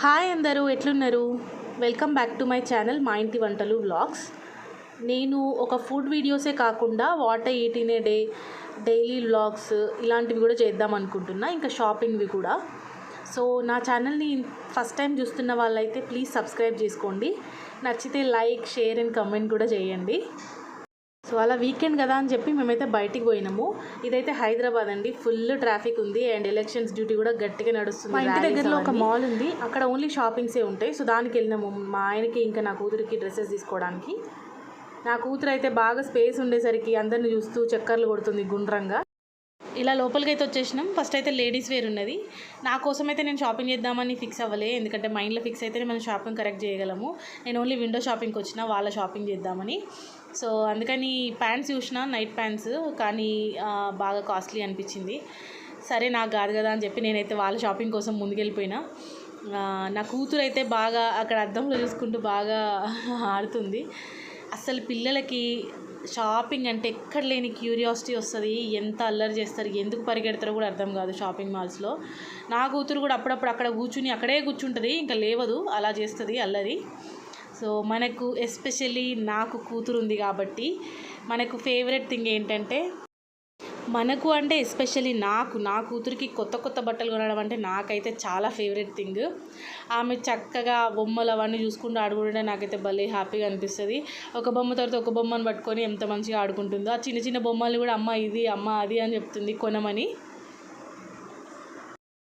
Hi అందరూ ఎట్లున్నారు? Welcome back to my channel మా ఇంటి వంటలు వ్లాగ్స్. నేను ఒక ఫుడ్ వీడియోసే కాకుండా what I eat in a day, daily vlogs ఇలాంటివి కూడా చేద్దాం అనుకుంటున్నా, ఇంకా షాపింగ్వి కూడా. సో నా ఛానల్ని ఫస్ట్ టైం చూస్తున్న వాళ్ళైతే ప్లీజ్ సబ్స్క్రైబ్ చేసుకోండి. నచ్చితే లైక్, షేర్ అండ్ కమెంట్ కూడా చేయండి. సో అలా వీకెండ్ కదా అని చెప్పి మేమైతే బయటికి పోయినాము. ఇదైతే హైదరాబాద్ అండి, ఫుల్ ట్రాఫిక్ ఉంది అండ్ ఎలక్షన్స్ డ్యూటీ కూడా గట్టిగా నడుస్తుంది. మా ఇంటి దగ్గరలో ఒక మాల్ ఉంది, అక్కడ ఓన్లీ షాపింగ్సే ఉంటాయి. సో దానికి వెళ్ళినాము మా ఆయనకి ఇంకా నా కూతురికి డ్రెస్సెస్ తీసుకోవడానికి. నా కూతురు అయితే బాగా స్పేస్ ఉండేసరికి అందరిని చూస్తూ చక్కర్లు కొడుతుంది గుండ్రంగా. ఇలా లోపలికి అయితే వచ్చేసినాం. ఫస్ట్ అయితే లేడీస్ వేర్ ఉన్నది. నా కోసం అయితే నేను షాపింగ్ చేద్దామని ఫిక్స్ అవ్వలే, ఎందుకంటే మైండ్లో ఫిక్స్ అయితేనే మనం షాపింగ్ కరెక్ట్ చేయగలము. నేను ఓన్లీ విండో షాపింగ్కి వచ్చిన, వాళ్ళ షాపింగ్ చేద్దామని. సో అందుకని ప్యాంట్స్ చూసిన, నైట్ ప్యాంట్స్, కానీ బాగా కాస్ట్లీ అనిపించింది. సరే నాకు కాదు కదా అని చెప్పి నేనైతే వాళ్ళ షాపింగ్ కోసం ముందుకెళ్ళిపోయినా. నా కూతురు అయితే బాగా అక్కడ అద్దంలో చూసుకుంటూ బాగా ఆడుతుంది. అసలు పిల్లలకి షాపింగ్ అంటే ఎక్కడ లేని క్యూరియాసిటీ వస్తుంది. ఎంత అల్లరి చేస్తారు, ఎందుకు పరిగెడతారో కూడా అర్థం కాదు షాపింగ్ మాల్స్లో. నా కూతురు కూడా అప్పుడప్పుడు అక్కడ కూర్చుని అక్కడే కూర్చుంటుంది, ఇంకా లేవదు, అలా చేస్తుంది అల్లరి. సో మనకు ఎస్పెషల్లీ నాకు కూతురు ఉంది కాబట్టి మనకు ఫేవరెట్ థింగ్ ఏంటంటే, మనకు అంటే ఎస్పెషల్లీ నా కూతురికి కొత్త కొత్త బట్టలు కొనడం అంటే నాకైతే చాలా ఫేవరెట్ థింగ్. ఆమె చక్కగా బొమ్మలు అవన్నీ చూసుకుంటూ ఆడుకుంటే నాకైతే భలే హ్యాపీగా అనిపిస్తుంది. ఒక బొమ్మ తర్వాత ఒక బొమ్మను పట్టుకొని ఎంత మంచిగా ఆడుకుంటుందో. ఆ చిన్న చిన్న బొమ్మలు కూడా అమ్మ ఇది, అమ్మ అది అని చెప్తుంది కొనమని.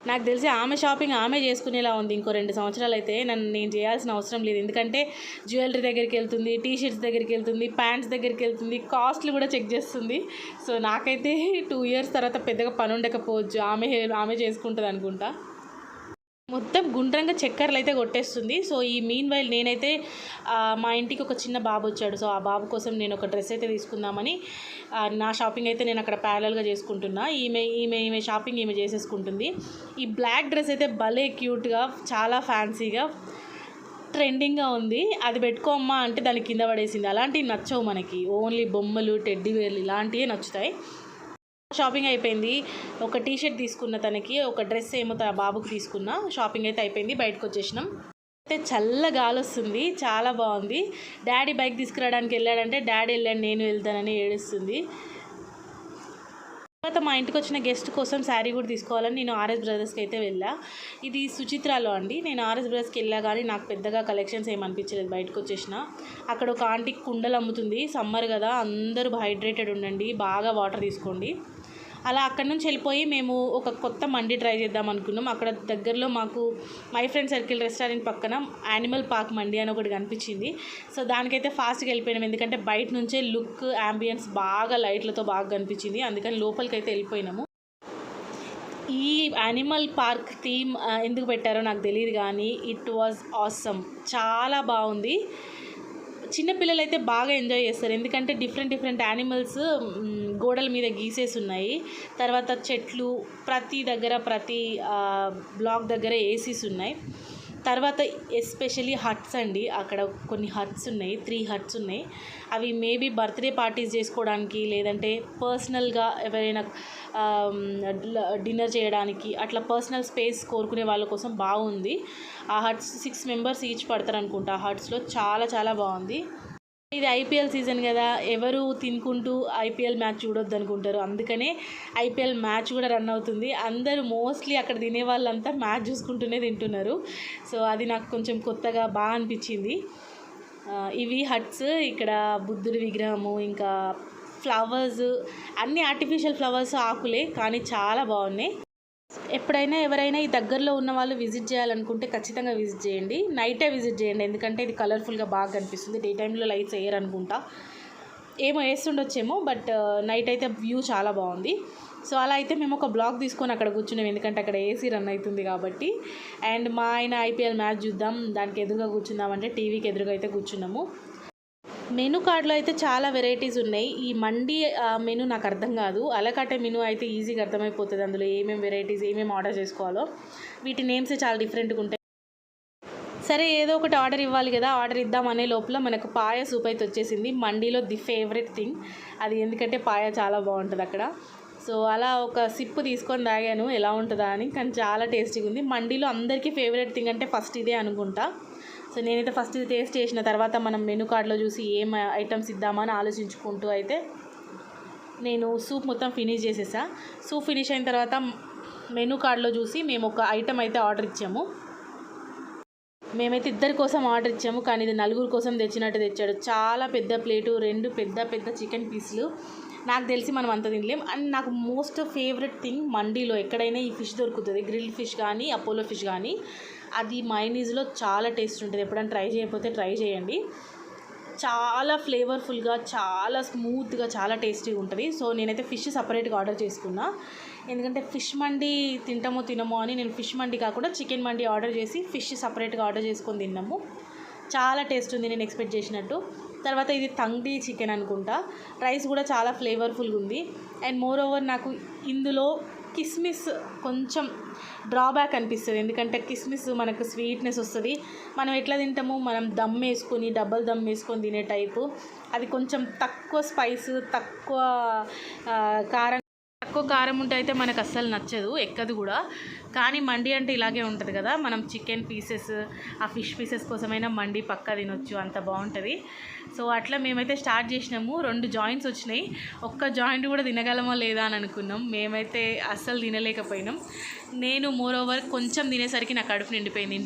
నాకు తెలిసి ఆమె షాపింగ్ ఆమె చేసుకునేలా ఉంది. ఇంకో 2 సంవత్సరాలు అయితే నేను చేయాల్సిన అవసరం లేదు, ఎందుకంటే జ్యువెలరీ దగ్గరికి వెళ్తుంది, టీషర్ట్స్ దగ్గరికి వెళ్తుంది, ప్యాంట్స్ దగ్గరికి వెళ్తుంది, కాస్ట్లు కూడా చెక్ చేస్తుంది. సో నాకైతే 2 years తర్వాత పెద్దగా పని ఉండకపోవచ్చు, ఆమె చేసుకుంటుంది అనుకుంటా. మొత్తం గుండ్రంగా చక్కర్లు అయితే కొట్టేస్తుంది. సో ఈ మీన్ వైల్ నేనైతే మా ఇంటికి ఒక చిన్న బాబు వచ్చాడు. సో ఆ బాబు కోసం నేను ఒక డ్రెస్ అయితే తీసుకుందామని నా షాపింగ్ అయితే నేను అక్కడ ప్యారలల్గా చేసుకుంటున్నా. ఈమె షాపింగ్ ఈమె చేసేసుకుంటుంది. ఈ బ్లాక్ డ్రెస్ అయితే భలే క్యూట్గా, చాలా ఫ్యాన్సీగా, ట్రెండింగ్గా ఉంది. అది పెట్టుకోమ్మా అంటే దాని కింద పడేసింది. అలాంటివి నచ్చవు మనకి, ఓన్లీ బొమ్మలు, టెడ్డీ వేర్లు ఇలాంటివే నచ్చుతాయి. షాపింగ్ అయిపోయింది. ఒక టీషర్ట్ తీసుకున్న తనకి, ఒక డ్రెస్ ఏమో తన బాబుకి తీసుకున్నా. షాపింగ్ అయితే అయిపోయింది, బయటకు వచ్చేసినాం. అయితే చల్ల గాలి వస్తుంది, చాలా బాగుంది. డాడీ బైక్ తీసుకురావడానికి వెళ్ళాడంటే డాడీ వెళ్ళాడు నేను వెళ్తానని ఏడుస్తుంది. తర్వాత మా ఇంటికి వచ్చిన గెస్ట్ కోసం శారీ కూడా తీసుకోవాలని నేను ఆర్ఎస్ బ్రదర్స్కి అయితే వెళ్ళా. ఇది సుచిత్రాలో అండి. నేను ఆర్ఎస్ బ్రదర్స్కి వెళ్ళా కానీ నాకు పెద్దగా కలెక్షన్స్ ఏమనిపించలేదు, బయటకు వచ్చేసిన. అక్కడ ఒక ఆంటీకి కుండలు అమ్ముతుంది. సమ్మర్ కదా, అందరూ హైడ్రేటెడ్ ఉండండి, బాగా వాటర్ తీసుకోండి. అలా అక్కడి నుంచి వెళ్ళిపోయి మేము ఒక కొత్త మండి ట్రై చేద్దాం అనుకున్నాం. అక్కడ దగ్గరలో మాకు మై ఫ్రెండ్ సర్కిల్ రెస్టారెంట్ పక్కన యానిమల్ పార్క్ మండి అని ఒకటి కనిపించింది. సో దానికైతే ఫాస్ట్గా వెళ్ళిపోయినాం, ఎందుకంటే బయట నుంచే లుక్, యాంబియన్స్ బాగా లైట్లతో బాగా కనిపించింది, అందుకని లోపలికైతే వెళ్ళిపోయినాము. ఈ యానిమల్ పార్క్ థీమ్ ఎందుకు పెట్టారో నాకు తెలియదు కానీ ఇట్ వాజ్ ఆసమ్, చాలా బాగుంది. చిన్నపిల్లలు అయితే బాగా ఎంజాయ్ చేస్తారు, ఎందుకంటే డిఫరెంట్ యానిమల్స్ గోడల మీద గీసేసి ఉన్నాయి. తర్వాత చెట్లు, ప్రతి బ్లాక్ దగ్గర ఏసీస్ ఉన్నాయి. తర్వాత ఎస్పెషలీ హట్స్ అండి, అక్కడ కొన్ని హట్స్ ఉన్నాయి, 3 హట్స్ ఉన్నాయి. అవి మేబీ బర్త్డే పార్టీస్ చేసుకోవడానికి, లేదంటే పర్సనల్గా ఎవరైనా డిన్నర్ చేయడానికి, అట్లా పర్సనల్ స్పేస్ కోరుకునే వాళ్ళ కోసం బాగుంది. ఆ హట్స్ 6 members ఈచ్ పడతారు అనుకుంటా. ఆ హట్స్లో చాలా బాగుంది. ఇది ఐపీఎల్ సీజన్ కదా, ఎవరు తినుకుంటూ ఐపీఎల్ మ్యాచ్ చూడొద్దు అనుకుంటారు, అందుకనే ఐపీఎల్ మ్యాచ్ కూడా రన్ అవుతుంది. అందరూ మోస్ట్లీ అక్కడ తినే వాళ్ళంతా మ్యాచ్ చూసుకుంటూనే తింటున్నారు. సో అది నాకు కొంచెం కొత్తగా బాగా అనిపించింది. ఇవి హట్స్, ఇక్కడ బుద్ధుడి విగ్రహము, ఇంకా ఫ్లవర్స్, అన్ని ఆర్టిఫిషియల్ ఫ్లవర్స్, ఆకులే, కానీ చాలా బాగున్నాయి. ఎప్పుడైనా ఎవరైనా ఈ దగ్గరలో ఉన్న వాళ్ళు విజిట్ చేయాలనుకుంటే ఖచ్చితంగా విజిట్ చేయండి. నైటే విజిట్ చేయండి, ఎందుకంటే ఇది కలర్ఫుల్గా బాగా కనిపిస్తుంది. డే టైంలో లైట్స్ వేయరు అనుకుంటా, ఏమో వేస్తుండొచ్చేమో, బట్ నైట్ అయితే వ్యూ చాలా బాగుంది. సో అలా అయితే మేము ఒక బ్లాగ్ తీసుకొని అక్కడ కూర్చున్నాం, ఎందుకంటే అక్కడ ఏసీ రన్ అవుతుంది కాబట్టి. అండ్ మా ఆయన ఐపీఎల్ మ్యాచ్ చూద్దాం, దానికి ఎదురుగా కూర్చుందామంటే టీవీకి ఎదురుగా అయితే కూర్చున్నాము. మెనూ కార్డులో అయితే చాలా వెరైటీస్ ఉన్నాయి. ఈ మండి మెనూ నాకు అర్థం కాదు, అలకట్టే మెనూ అయితే ఈజీగా అర్థమైపోతుంది, అందులో ఏమేమి వెరైటీస్, ఏమేమి ఆర్డర్ చేసుకోవాలో. వీటి నేమ్స్ చాలా డిఫరెంట్గా ఉంటాయి. సరే ఏదో ఒకటి ఆర్డర్ ఇవ్వాలి కదా, ఆర్డర్ ఇద్దామనే లోపల మనకు పాయ సూప్ అయితే వచ్చేసింది. మండీలో ది ఫేవరెట్ థింగ్ అది, ఎందుకంటే పాయ చాలా బాగుంటుంది అక్కడ. సో అలా ఒక సిప్పు తీసుకొని తాగాను ఎలా ఉంటుందా అని, కానీ చాలా టేస్టీగా ఉంది. మండీలో అందరికీ ఫేవరెట్ థింగ్ అంటే ఫస్ట్ ఇదే అనుకుంటా. సో నేనైతే ఫస్ట్ ఇది టేస్ట్ చేసిన తర్వాత మనం మెనూ కార్డ్లో చూసి ఏం ఐటమ్స్ ఇద్దామని ఆలోచించుకుంటూ అయితే నేను సూప్ మొత్తం ఫినిష్ చేసేసా. సూప్ ఫినిష్ అయిన తర్వాత మెనూ కార్డ్లో చూసి మేము ఒక ఐటమ్ అయితే ఆర్డర్ ఇచ్చాము. మేమైతే ఇద్దరి కోసం ఆర్డర్ ఇచ్చాము, కానీ ఇది నలుగురు కోసం తెచ్చినట్టు తెచ్చాడు. చాలా పెద్ద ప్లేటు, 2 పెద్ద పెద్ద చికెన్ పీసులు. నాకు తెలిసి మనం అంత తినలేం. అండ్ నాకు మోస్ట్ ఫేవరెట్ థింగ్ మండీలో ఎక్కడైనా ఈ ఫిష్ దొరుకుతుంది, గ్రిల్ ఫిష్ కానీ అపోలో ఫిష్ కానీ. అది మైనీస్లో చాలా టేస్ట్ ఉంటుంది. ఎప్పుడైనా ట్రై చేయకపోతే ట్రై చేయండి. చాలా ఫ్లేవర్ఫుల్గా, చాలా స్మూత్గా, చాలా టేస్టీగా ఉంటుంది. సో నేనైతే ఫిష్ సపరేట్గా ఆర్డర్ చేసుకున్నా, ఎందుకంటే ఫిష్ మండి తింటామో తినమో అని నేను ఫిష్ మండి కాకుండా చికెన్ మండి ఆర్డర్ చేసి ఫిష్ సపరేట్గా ఆర్డర్ చేసుకొని తిన్నాము. చాలా టేస్ట్ ఉంది నేను ఎక్స్పెక్ట్ చేసినట్టు. తర్వాత ఇది తంగ్డీ చికెన్ అనుకుంటా. రైస్ కూడా చాలా ఫ్లేవర్ఫుల్గా ఉంది. అండ్ మోర్ ఓవర్ నాకు ఇందులో కిస్మిస్ కొంచెం డ్రాబ్యాక్ అనిపిస్తుంది, ఎందుకంటే కిస్మిస్ మనకు స్వీట్నెస్ వస్తుంది. మనం ఎట్లా తింటాము, మనం దమ్ వేసుకొని డబల్ దమ్ వేసుకొని తినే టైపు. అది కొంచెం తక్కువ స్పైస్, తక్కువ కారం ఉంటే అయితే మనకు అస్సలు నచ్చదు, ఎక్కదు కూడా. కానీ మండి అంటే ఇలాగే ఉంటుంది కదా, మనం చికెన్ పీసెస్, ఆ ఫిష్ పీసెస్ కోసమైనా మండి పక్కా తినొచ్చు, అంత బాగుంటుంది. సో అట్లా మేమైతే స్టార్ట్ చేసినాము. 2 జాయింట్స్ వచ్చినాయి. ఒక్క జాయింట్ కూడా తినగలమో లేదా అని అనుకున్నాం. మేమైతే అస్సలు తినలేకపోయినాం. నేను మోర్ ఓవర్ కొంచెం తినేసరికి నా కడుపు నిండిపోయింది.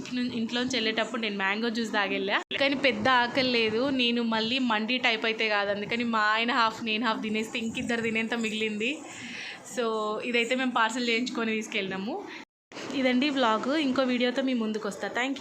ఇంట్లోంచి వెళ్ళేటప్పుడు నేను మ్యాంగో జ్యూస్ తాగెళ్ళా, కానీ పెద్ద ఆకలి లేదు. నేను మళ్ళీ మండి టైప్ అయితే కాదు, అందుకని మా ఆయన హాఫ్ నేను హాఫ్ తినేస్తే ఇంకిద్దరు తినేంత మిగిలింది. సో ఇదైతే మేము పార్సల్ చేయించుకొని తీసుకెళ్ళినాము. ఇదండి వ్లాగ్. ఇంకో వీడియోతో మీ ముందుకు వస్తా. Thank you.